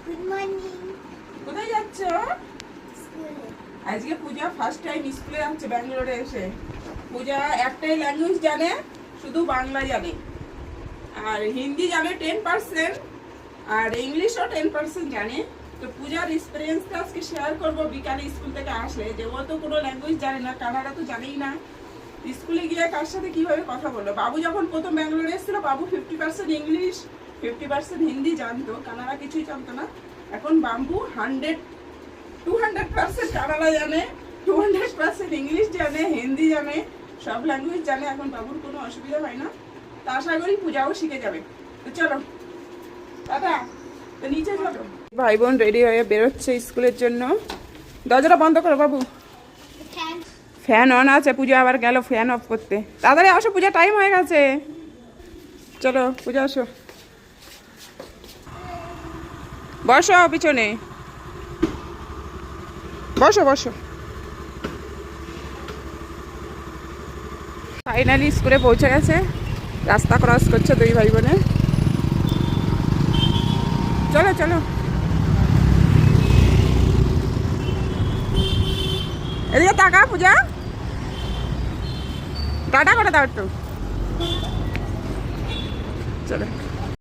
Good morning. কোথায় যাচ্ছ? আজকে পূজা ফার্স্ট টাইম স্কুলে যাচ্ছে ব্যাঙ্গালোরে এসে। পূজা একটাই ল্যাঙ্গুয়েজ জানে, শুধু বাংলা জানে, আর হিন্দি জানে 10%, আর ইংলিশও 10% জানে। তো পূজার এক্সপিরিয়েন্সটা আজকে শেয়ার করবো বিকালে স্কুল থেকে আসলে, যে ও তো কোনো ল্যাঙ্গুয়েজ জানে না, কানাডা তো জানেই না। স্কুলে গিয়ে কার সাথে কিভাবে কথা বললো। বাবু যখন প্রথম ব্যাঙ্গালোরে এসেছিল, বাবু 50% ইংলিশ 50% হিন্দি জানতো, কানাডা কিছুই জানতো না। এখন বাবু 200% কানাডা জানে, 200% ইংলিশ জানে, হিন্দি জানে, সব ল্যাঙ্গুয়েজ জানে। এখন বাবুর কোনো অসুবিধা হয় না। তা আশা করি পূজাও শিখে যাবে। তো চলো দাদা, তো নিচে চলো। ভাই বোন রেডি হয়ে বেরোচ্ছে স্কুলের জন্য। দরজাটা বন্ধ করো বাবু। ফ্যান অন আছে, পূজা আবার গেল ফ্যান অফ করতে। তাড়াতাড়ি আসো, পূজা টাইম হয়ে গেছে। চলো পূজা আসো, বসো পিছনে, বসো বসো। ফাইনালি স্কুলে পৌঁছে গেছে, রাস্তা ক্রস করছে দুই ভাই বোনে। চলো চলো, এদিকে তাকা পূজা, টাটা করে দাও একটু। চলো।